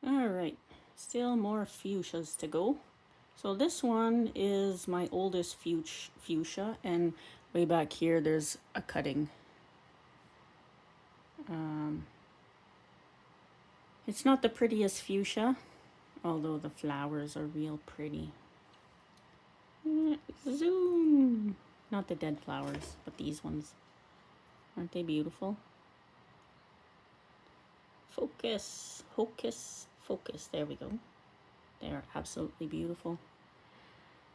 Alright, still more fuchsias to go. So this one is my oldest fuchsia, and way back here there's a cutting. It's not the prettiest fuchsia, although the flowers are real pretty. Zoom! Not the dead flowers, but these ones. Aren't they beautiful? Focus, hocus, focus. There we go. They are absolutely beautiful.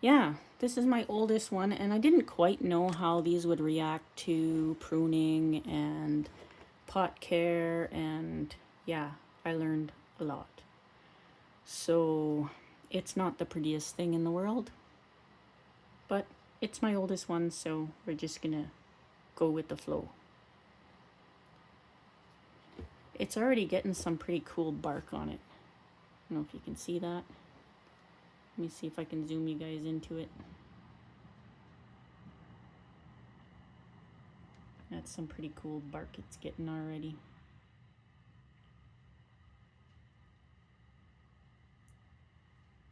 Yeah, this is my oldest one, and I didn't quite know how these would react to pruning and pot care, and yeah, I learned a lot. So it's not the prettiest thing in the world, but it's my oldest one, so we're just gonna go with the flow. It's already getting some pretty cool bark on it. I don't know if you can see that. Let me see if I can zoom you guys into it. That's some pretty cool bark it's getting already.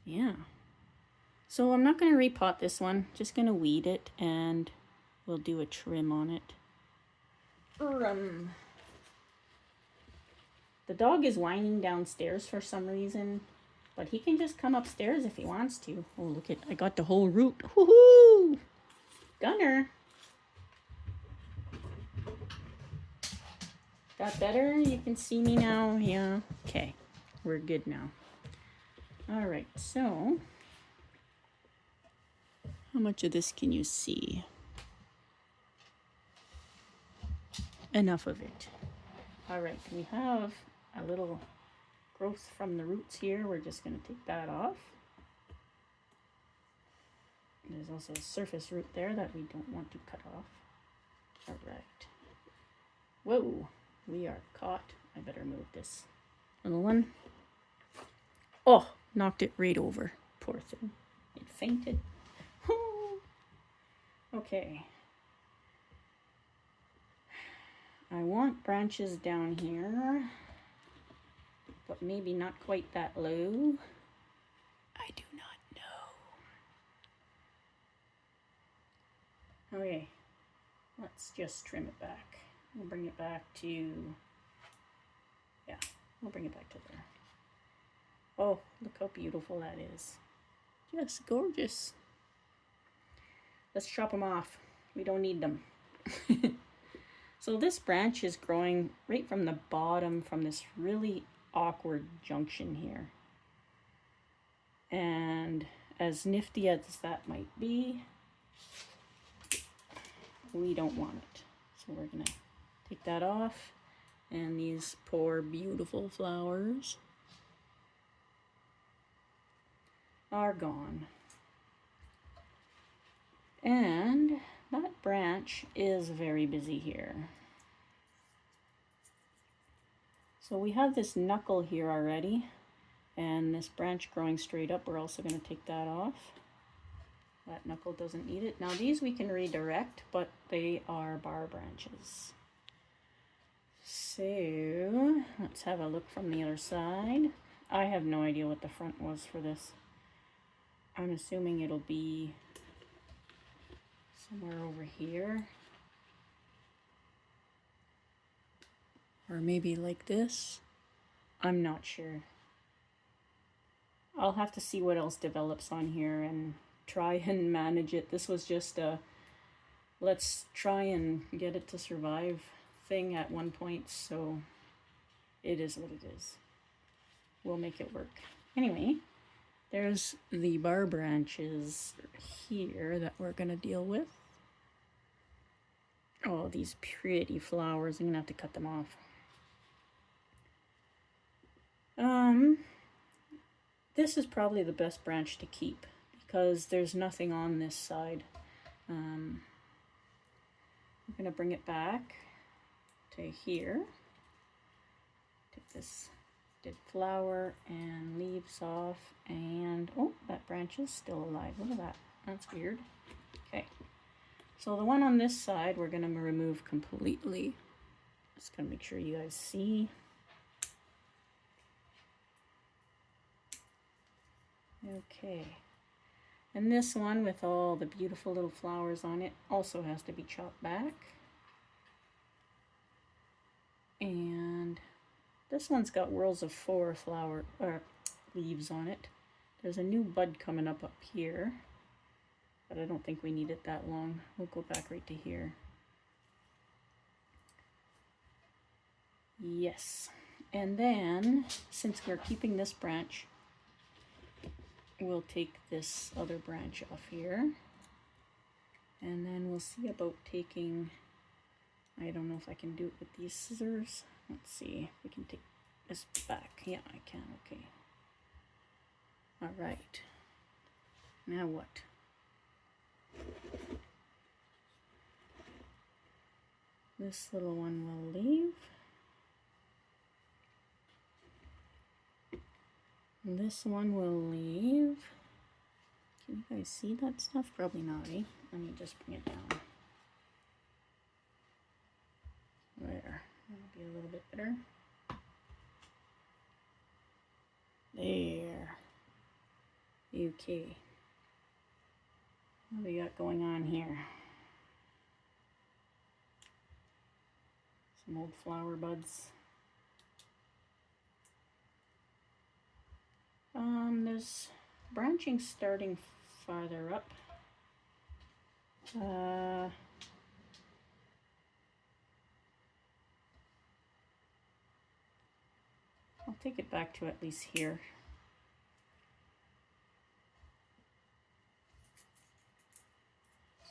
Yeah. So I'm not going to repot this one. Just going to weed it, and we'll do a trim on it. The dog is whining downstairs for some reason, but he can just come upstairs if he wants to. Oh, look at, I got the whole root. Woohoo! Gunner. Got better? You can see me now? Yeah. Okay. We're good now. All right. So, how much of this can you see? Enough of it. All right. We have a little growth from the roots here. We're just going to take that off. There's also a surface root there that we don't want to cut off. All right. Whoa, we are caught. I better move this little one. Oh, knocked it right over. Poor thing. It fainted. Okay. I want branches down here, but maybe not quite that low. I do not know. Okay, let's just trim it back. We'll bring it back to, yeah, we'll bring it back to there. Oh, look how beautiful that is. Just gorgeous. Let's chop them off. We don't need them. So this branch is growing right from the bottom from this really awkward junction here. And as nifty as that might be, we don't want it. So we're gonna take that off, and these poor beautiful flowers are gone. And that branch is very busy here. So we have this knuckle here already, and this branch growing straight up, we're also going to take that off. That knuckle doesn't need it. Now these we can redirect, but they are bar branches. So let's have a look from the other side. I have no idea what the front was for this. I'm assuming it'll be somewhere over here, or maybe like this. I'm not sure. I'll have to see what else develops on here and try and manage it. This was just a let's try and get it to survive thing at one point, so it is what it is. We'll make it work. Anyway, there's the bar branches here that we're gonna deal with. Oh, these pretty flowers. I'm gonna have to cut them off. This is probably the best branch to keep because there's nothing on this side. I'm gonna bring it back to here. Take this dead flower and leaves off, and oh, that branch is still alive. Look at that. That's weird. Okay. So the one on this side we're going to remove completely. Just going to make sure you guys see. Okay. And this one with all the beautiful little flowers on it also has to be chopped back. And this one's got whorls of 4 leaves on it. There's a new bud coming up here, but I don't think we need it that long. We'll go back right to here. Yes. And then, since we're keeping this branch, we'll take this other branch off here. And then we'll see about taking, I don't know if I can do it with these scissors. Let's see if we can take this back. Yeah, I can. Okay. All right. Now what? This little one will leave. This one will leave. Can you guys see that stuff? Probably not, eh? Let me just bring it down. There. That'll be a little bit better. There. Okay. What do we got going on here? Some old flower buds. There's branching starting farther up. I'll take it back to at least here.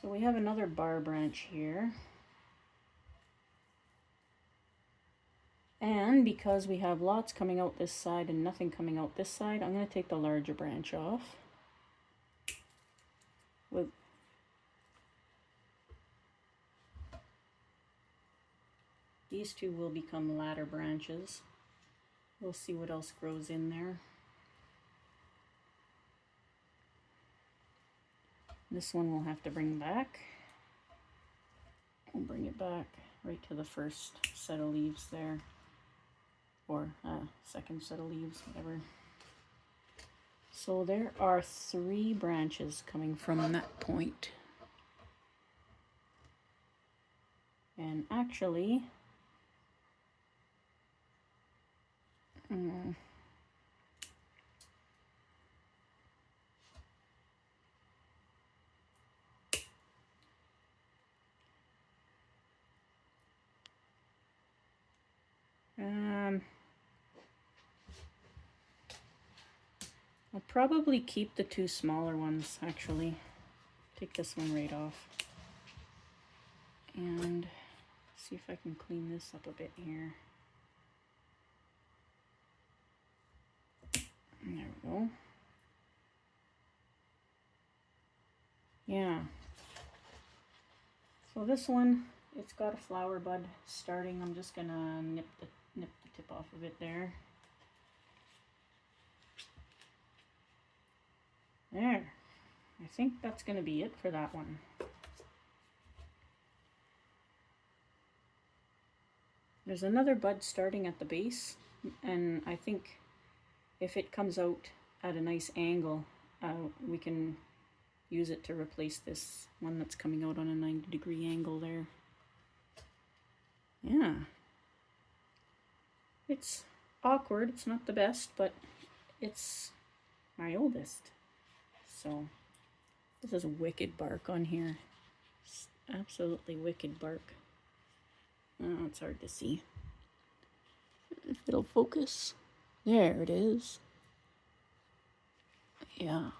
So we have another bar branch here. And because we have lots coming out this side and nothing coming out this side, I'm going to take the larger branch off. These two will become ladder branches. We'll see what else grows in there. This one we'll have to bring back. We'll bring it back right to the first set of leaves there. Or second set of leaves, whatever. So there are 3 branches coming from that point. And actually, I'll probably keep the 2 smaller ones, actually. Take this one right off. And see if I can clean this up a bit here. There we go. Yeah. So this one, it's got a flower bud starting. I'm just gonna nip the tip off of it there. There. I think that's gonna be it for that one. There's another bud starting at the base, and I think if it comes out at a nice angle, we can use it to replace this one that's coming out on a 90-degree angle there. Yeah. It's awkward, it's not the best, but it's my oldest. So, this is wicked bark on here. It's absolutely wicked bark. Oh, it's hard to see. If it'll focus. There it is. Yeah.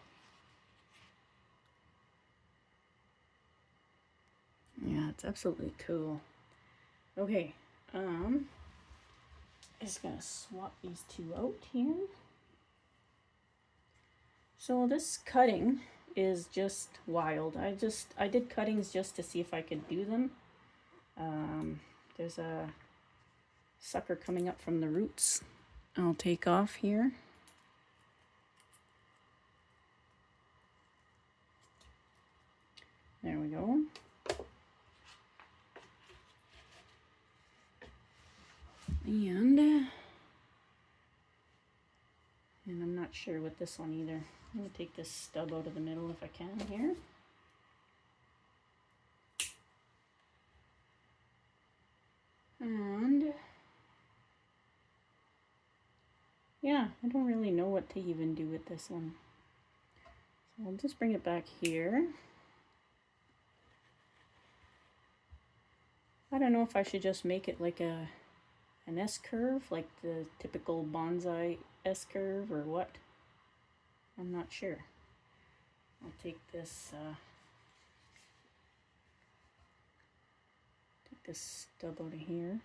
Yeah, it's absolutely cool. Okay, just gonna swap these 2 out here. So this cutting is just wild. I did cuttings just to see if I could do them. There's a sucker coming up from the roots. I'll take off here. There we go. And I'm not sure with this one either. I'm going to take this stub out of the middle if I can here. And yeah, I don't really know what to even do with this one. So I'll just bring it back here. I don't know if I should just make it like an S-curve, like the typical bonsai S-curve, or what. I'm not sure. I'll take this stub out of here.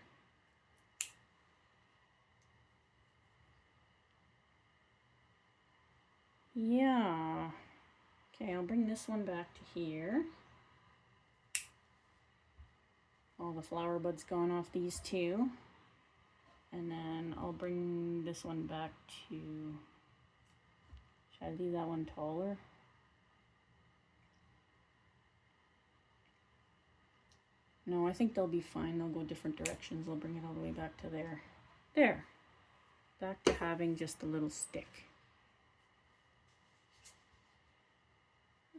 Yeah. Okay, I'll bring this one back to here. All the flower buds gone off these two. And then I'll bring this one back to, should I leave that one taller? No, I think they'll be fine. They'll go different directions. I'll bring it all the way back to there. There. Back to having just a little stick.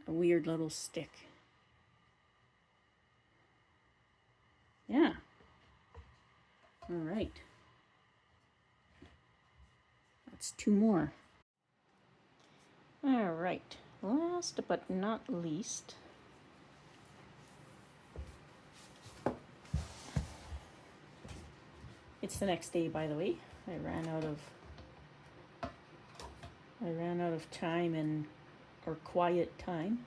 A weird little stick. Yeah. All right. That's two more. All right. Last but not least, it's the next day, by the way. I ran out of time or quiet time.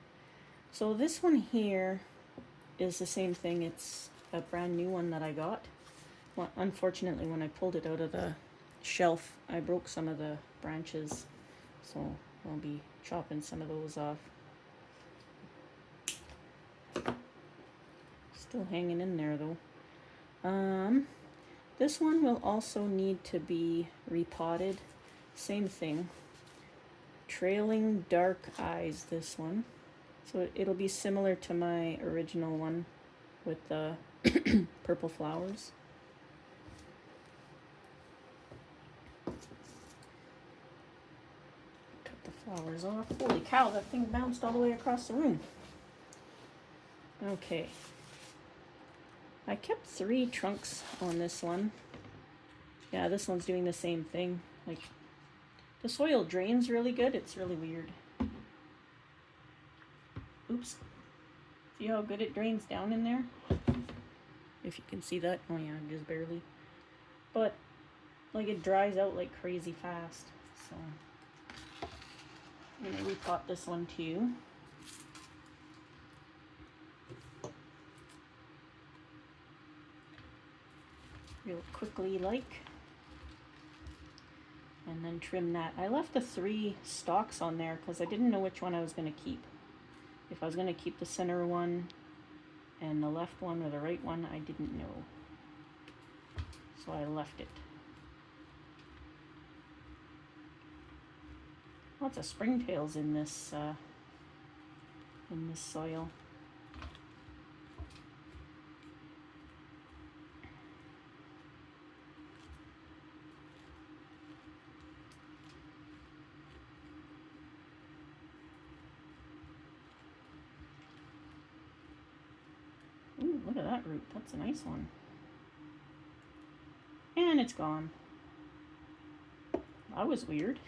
So this one here is the same thing. It's a brand new one that I got. Well, unfortunately, when I pulled it out of the shelf, I broke some of the branches, so I'll be chopping some of those off. Still hanging in there though. This one will also need to be repotted. Same thing. Trailing dark eyes, this one. So it'll be similar to my original one with the purple flowers. Cut the flowers off. Holy cow, that thing bounced all the way across the room. Okay. I kept 3 trunks on this one. Yeah, this one's doing the same thing. Like, the soil drains really good. It's really weird. Oops. See how good it drains down in there? If you can see that. Oh yeah, just barely. But, like, it dries out like crazy fast. So, I'm gonna repot this one too. Real quickly, like. And then trim that. I left the 3 stalks on there because I didn't know which one I was going to keep. If I was going to keep the center one and the left one or the right one, I didn't know. So I left it. Lots of springtails in this soil. Ooh, look at that root. That's a nice one. And it's gone. That was weird.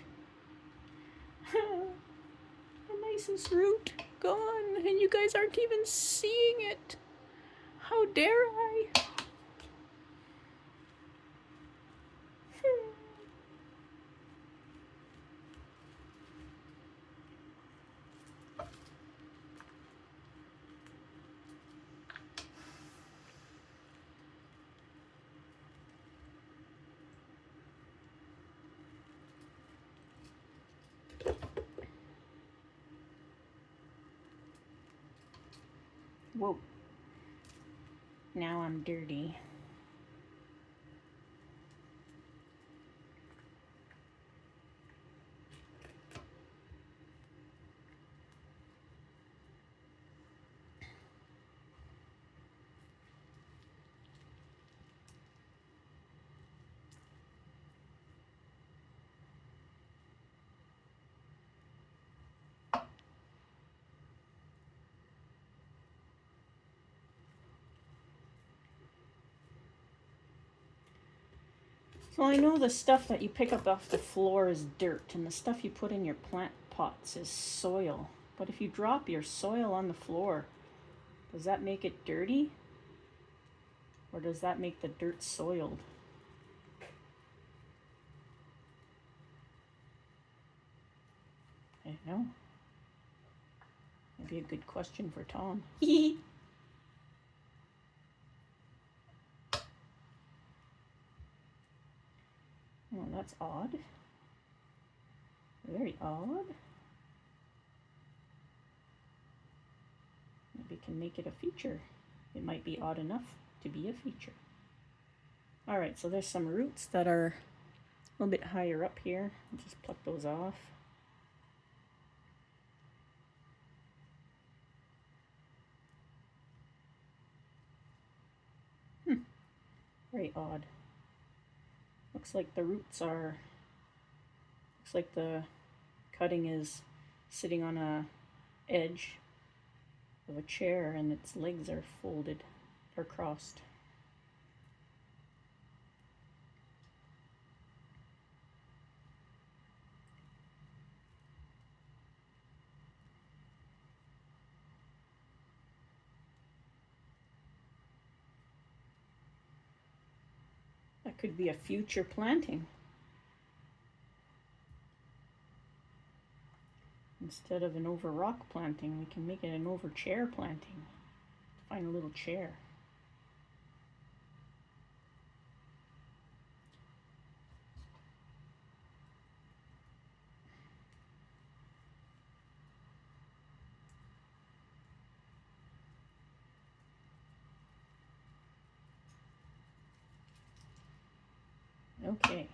The nicest root gone, and you guys aren't even seeing it. How dare I? Whoa. Now I'm dirty. So I know the stuff that you pick up off the floor is dirt, and the stuff you put in your plant pots is soil. But if you drop your soil on the floor, does that make it dirty? Or does that make the dirt soiled? I don't know. Maybe a good question for Tom. Oh, that's odd. Very odd. Maybe can make it a feature. It might be odd enough to be a feature. All right, so there's some roots that are a little bit higher up here. I'll just pluck those off. Very odd. Looks like the roots are, looks like the cutting is sitting on a edge of a chair and its legs are folded or crossed. That could be a future planting. Instead of an over rock planting, we can make it an over chair planting. Find a little chair. Okay.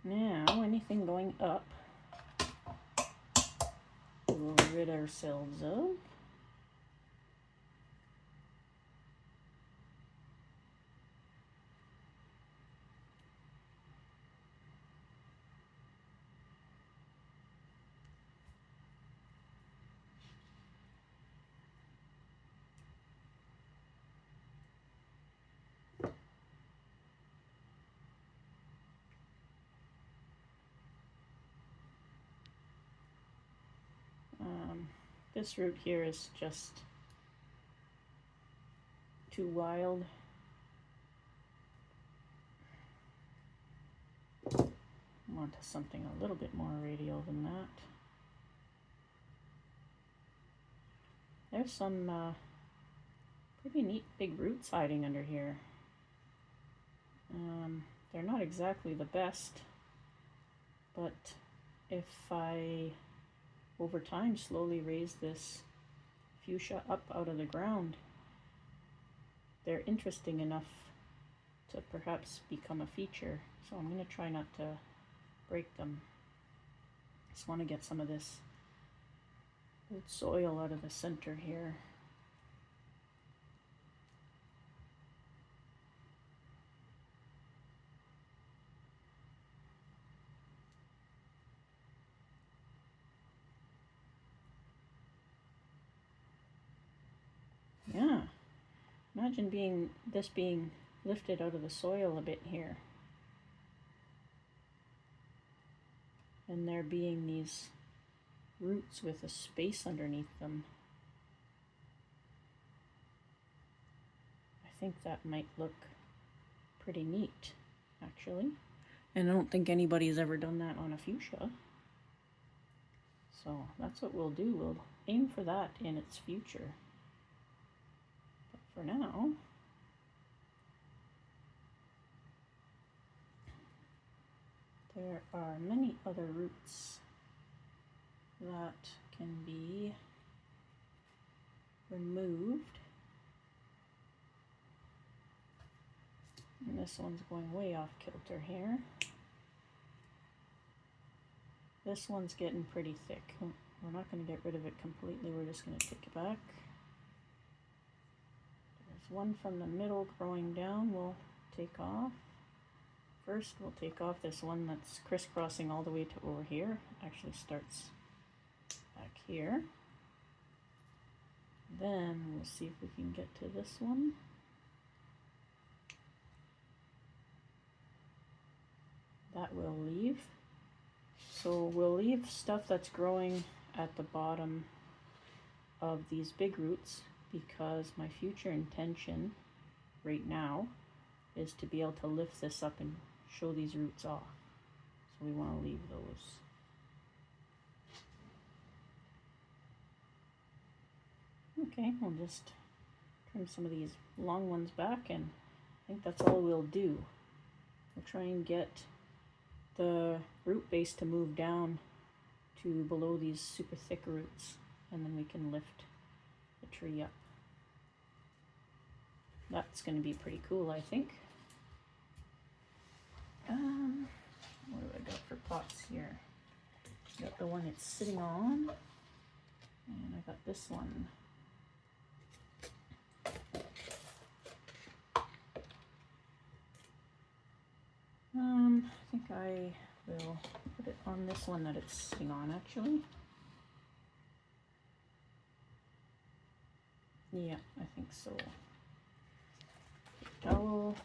Now, anything going up, we'll rid ourselves of. This root here is just too wild. I want something a little bit more radial than that. There's some pretty neat big roots hiding under here. They're not exactly the best, but if I over time slowly raise this fuchsia up out of the ground, they're interesting enough to perhaps become a feature. So I'm going to try not to break them. Just want to get some of this old soil out of the center here. Yeah, imagine this being lifted out of the soil a bit here. And there being these roots with a space underneath them. I think that might look pretty neat, actually. And I don't think anybody's ever done that on a fuchsia. So that's what we'll do. We'll aim for that in its future. But for now, there are many other roots that can be removed. And this one's going way off kilter here. This one's getting pretty thick. We're not going to get rid of it completely, we're just going to take it back. There's one from the middle growing down we'll take off. First we'll take off this one that's crisscrossing all the way to over here. It actually starts back here. Then we'll see if we can get to this one. that will leave. So we'll leave stuff that's growing at the bottom of these big roots because my future intention right now is to be able to lift this up and show these roots off. So we want to leave those. Okay, we'll just trim some of these long ones back, and I think that's all we'll do. We'll try and get the root base to move down to below these super thick roots, and then we can lift the tree up. That's going to be pretty cool, I think. What do I got for pots here? Got the one it's sitting on, and I got this one. I think I will put it on this one that it's sitting on, actually. Yeah, I think so. Towel.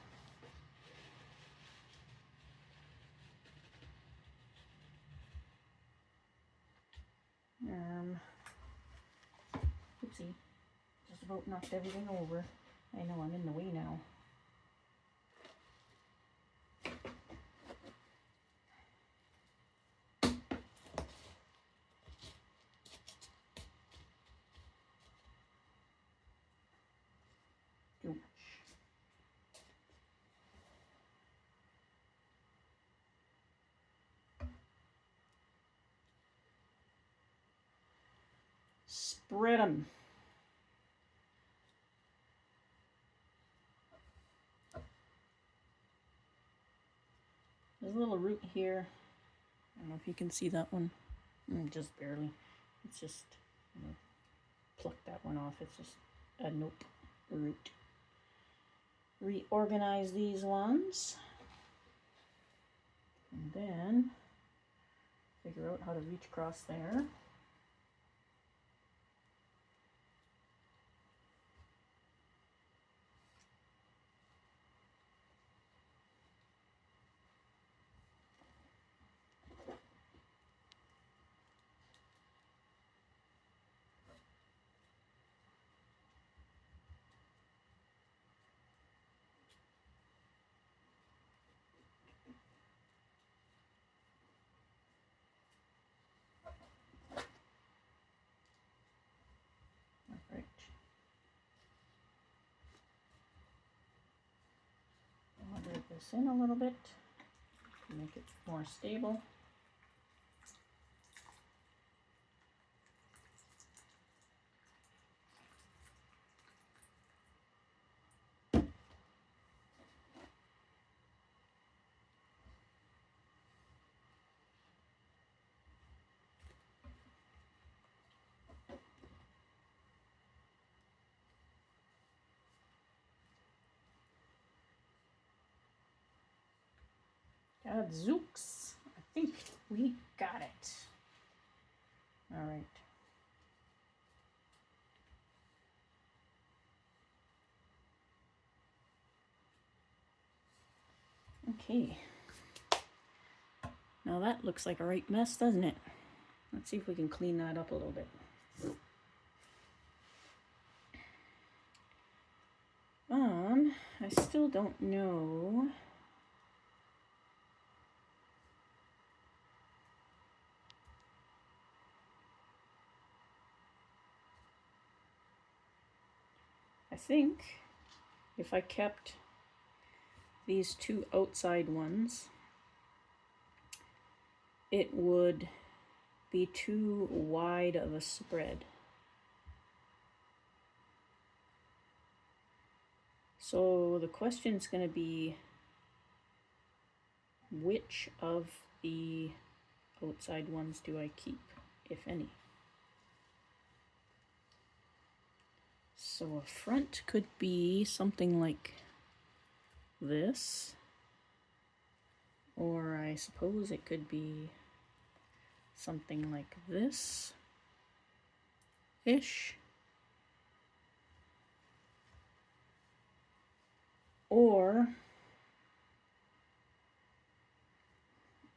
Oopsie. Just about knocked everything over. I know I'm in the way now. Too much. Spread them. There's a little root here. I don't know if you can see that one. Just barely. It's just, pluck that one off. It's just a nope root. Reorganize these ones. And then figure out how to reach across there. Right. I'll move this in a little bit to make it more stable. Gadzooks. I think we got it. All right. Okay. Now that looks like a right mess, doesn't it? Let's see if we can clean that up a little bit. I still don't know. I think if I kept these two outside ones, it would be too wide of a spread. So the question is going to be, which of the outside ones do I keep, if any? So a front could be something like this, or I suppose it could be something like this ish, or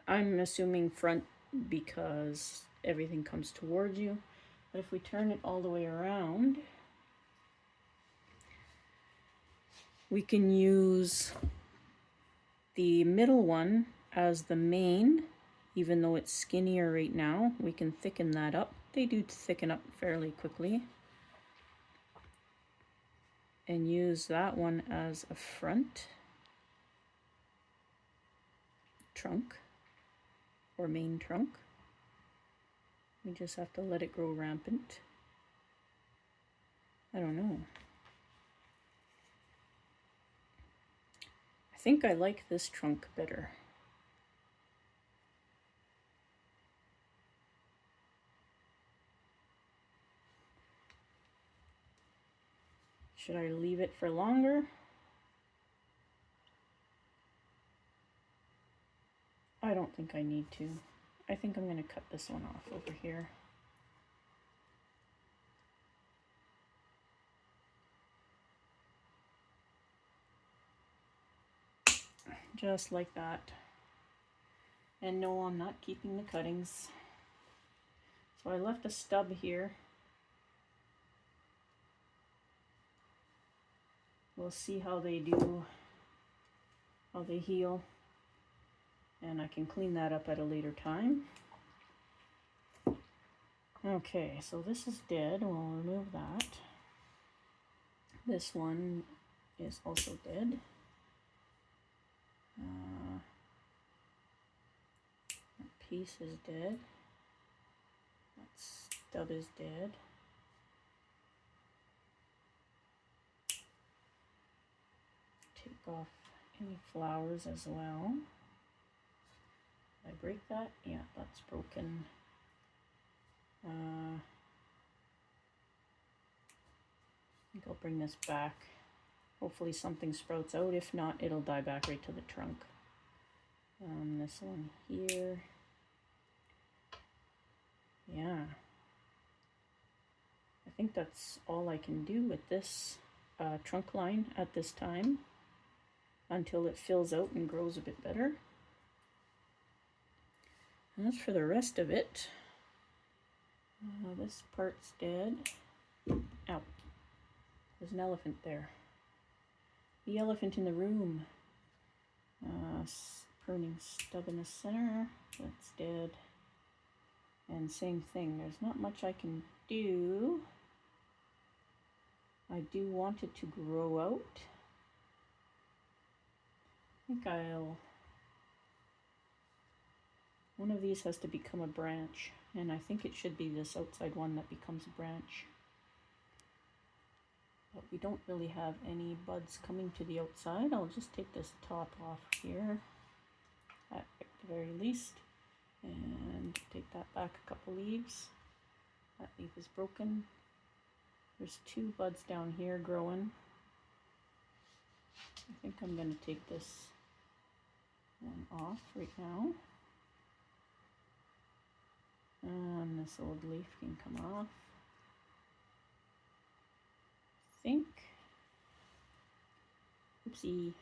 I'm assuming front because everything comes towards you. But if we turn it all the way around, we can use the middle one as the main. Even though it's skinnier right now, we can thicken that up. They do thicken up fairly quickly. And use that one as a front trunk or main trunk. We just have to let it grow rampant. I don't know. I think I like this trunk better. Should I leave it for longer? I don't think I need to. I think I'm going to cut this one off over here. Just like that. And no, I'm not keeping the cuttings. So I left a stub here. We'll see how they do, how they heal. And I can clean that up at a later time. Okay, so this is dead. We'll remove that. This one is also dead. That piece is dead. That stub is dead. Take off any flowers as well. Did I break that? Yeah, that's broken. I think I'll bring this back. Hopefully something sprouts out. If not, it'll die back right to the trunk. This one here. Yeah. I think that's all I can do with this trunk line at this time until it fills out and grows a bit better. And as for the rest of it, this part's dead. Ow. There's an elephant there. The elephant in the room. Pruning stub in the center. That's dead. And same thing. There's not much I can do. I do want it to grow out. I think one of these has to become a branch, and I think it should be this outside one that becomes a branch. But we don't really have any buds coming to the outside. I'll just take this top off here at the very least and take that back a couple leaves. That leaf is broken. There's 2 buds down here growing. I think I'm going to take this one off right now. And this old leaf can come off. I think. Oopsie.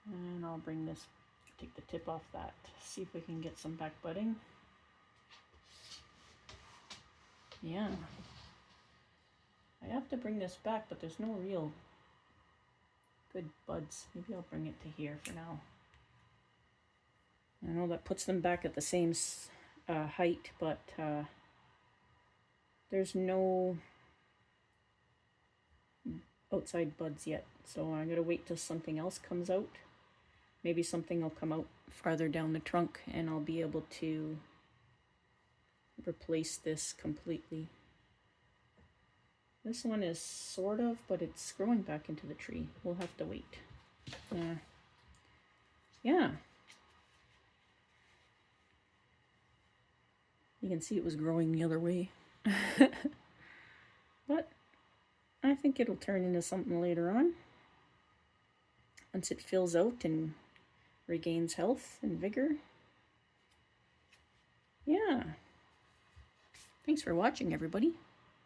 And I'll bring this, take the tip off that, see if we can get some back budding. Yeah. I have to bring this back, but there's no real good buds. Maybe I'll bring it to here for now. I know that puts them back at the same height, but there's no outside buds yet, so I gotta wait till something else comes out. Maybe something will come out farther down the trunk and I'll be able to replace this completely. This one is sort of, but it's growing back into the tree. We'll have to wait. Yeah. You can see it was growing the other way. But I think it'll turn into something later on. Once it fills out and regains health and vigor. Yeah. Thanks for watching, everybody.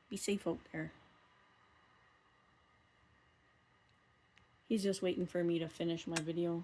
Be safe out there. He's just waiting for me to finish my video.